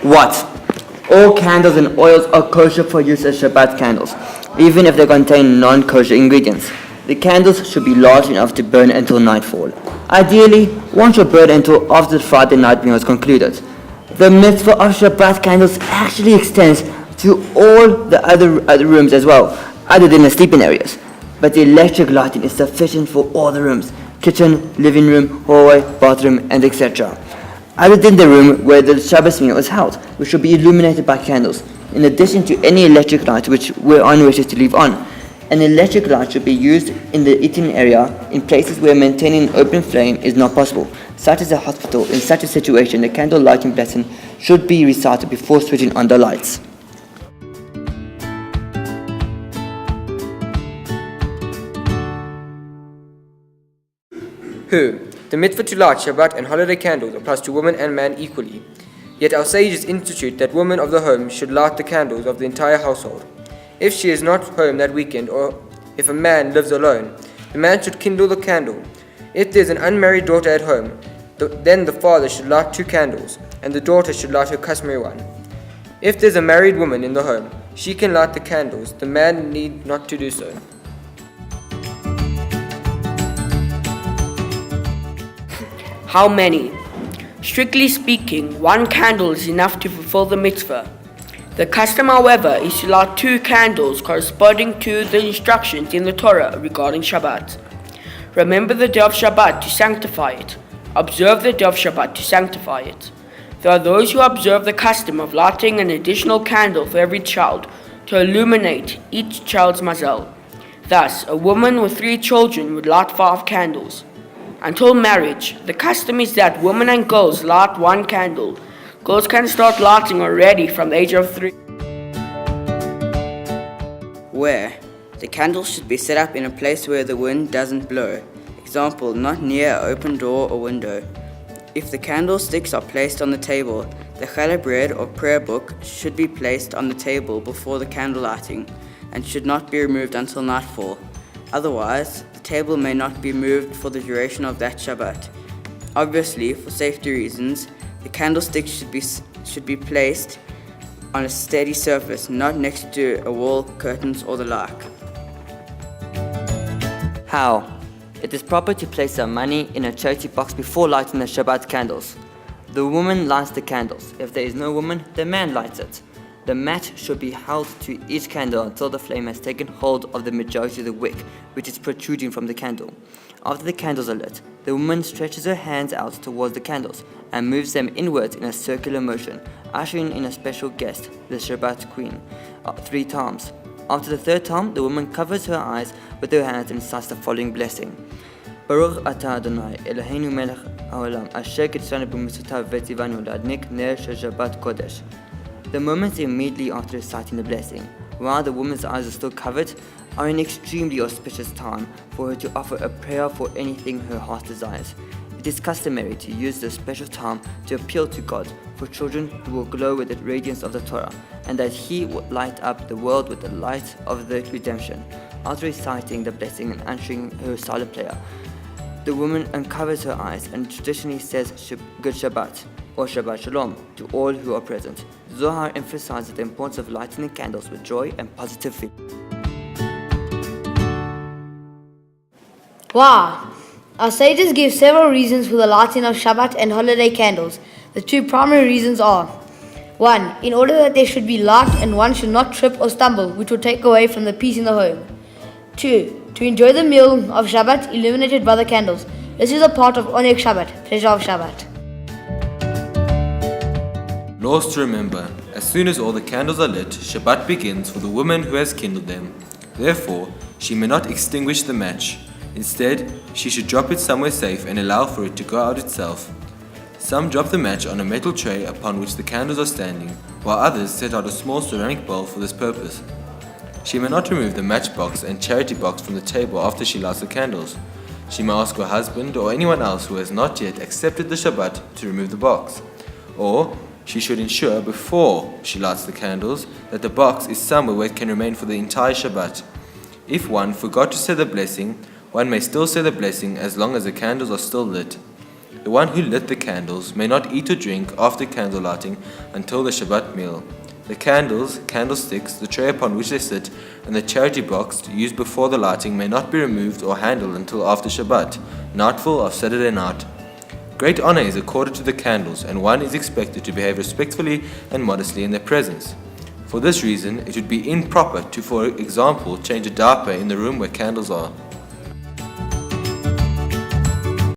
What? All candles and oils are kosher for use as Shabbat candles, even if they contain non-kosher ingredients. The candles should be large enough to burn until nightfall. Ideally, one should burn until after the Friday night meal is concluded. The mitzvah of Shabbat candles actually extends to all the other rooms as well, other than the sleeping areas. But the electric lighting is sufficient for all the rooms: kitchen, living room, hallway, bathroom, and etc. Other than the room where the Shabbat meal is held, which should be illuminated by candles, in addition to any electric light which one wishes to leave on. An electric light should be used in the eating area in places where maintaining an open flame is not possible, such as a hospital. In such a situation, the candle lighting blessing should be recited before switching on the lights. Who? The mitzvah to light Shabbat and holiday candles applies to woman and man equally. Yet our sages institute that woman of the home should light the candles of the entire household. If she is not home that weekend, or if a man lives alone, the man should kindle the candle. If there is an unmarried daughter at home, then the father should light 2 candles, and the daughter should light her customary one. If there is a married woman in the home, she can light the candles. The man need not to do so. How many? Strictly speaking, 1 candle is enough to fulfill the mitzvah. The custom, however, is to light 2 candles corresponding to the instructions in the Torah regarding Shabbat. Remember the day of Shabbat to sanctify it. Observe the day of Shabbat to sanctify it. There are those who observe the custom of lighting an additional candle for every child to illuminate each child's mazal. Thus, a woman with 3 children would light 5 candles. Until marriage, the custom is that women and girls light 1 candle. Girls can start lighting already from the age of 3. Where? The candles should be set up in a place where the wind doesn't blow. Example, not near an open door or window. If the candlesticks are placed on the table, the challah bread or prayer book should be placed on the table before the candle lighting and should not be removed until nightfall. Otherwise, the table may not be moved for the duration of that Shabbat. Obviously, for safety reasons, the candlestick should be placed on a steady surface, not next to a wall, curtains, or the like. How? It is proper to place some money in a charity box before lighting the Shabbat candles. The woman lights the candles. If there is no woman, the man lights it. The match should be held to each candle until the flame has taken hold of the majority of the wick, which is protruding from the candle. After the candles are lit, the woman stretches her hands out towards the candles and moves them inwards in a circular motion, ushering in a special guest, the Shabbat queen, 3 times. After the 3rd time, the woman covers her eyes with her hands and recites the following blessing. Baruch atah Adonai, Eloheinu melech haolam, asher kitzanu b'mitzvotav v'tzivanu la'adnik ner shel Shabbat kodesh. The moments immediately after reciting the blessing, while the woman's eyes are still covered, are an extremely auspicious time for her to offer a prayer for anything her heart desires. It is customary to use this special time to appeal to God for children who will glow with the radiance of the Torah, and that He will light up the world with the light of the redemption. After reciting the blessing and answering her silent prayer, the woman uncovers her eyes and traditionally says Good Shabbat or Shabbat Shalom to all who are present. Zohar emphasizes the importance of lighting the candles with joy and positive feeling. Wow! Our sages give several reasons for the lighting of Shabbat and holiday candles. The 2 primary reasons are: 1. In order that there should be light and one should not trip or stumble, which will take away from the peace in the home. 2. To enjoy the meal of Shabbat illuminated by the candles. This is a part of Oneg Shabbat, pleasure of Shabbat. Laws to remember: as soon as all the candles are lit, Shabbat begins for the woman who has kindled them. Therefore, she may not extinguish the match. Instead, she should drop it somewhere safe and allow for it to go out itself. Some drop the match on a metal tray upon which the candles are standing, while others set out a small ceramic bowl for this purpose. She may not remove the matchbox and charity box from the table after she lights the candles. She may ask her husband or anyone else who has not yet accepted the Shabbat to remove the box. Or she should ensure before she lights the candles that the box is somewhere where it can remain for the entire Shabbat. If one forgot to say the blessing, one may still say the blessing as long as the candles are still lit. The one who lit the candles may not eat or drink after candle lighting until the Shabbat meal. The candles, candlesticks, the tray upon which they sit, and the charity box used before the lighting may not be removed or handled until after Shabbat, nightfall of Saturday night. Great honor is accorded to the candles, and one is expected to behave respectfully and modestly in their presence. For this reason, it would be improper to, for example, change a diaper in the room where candles are.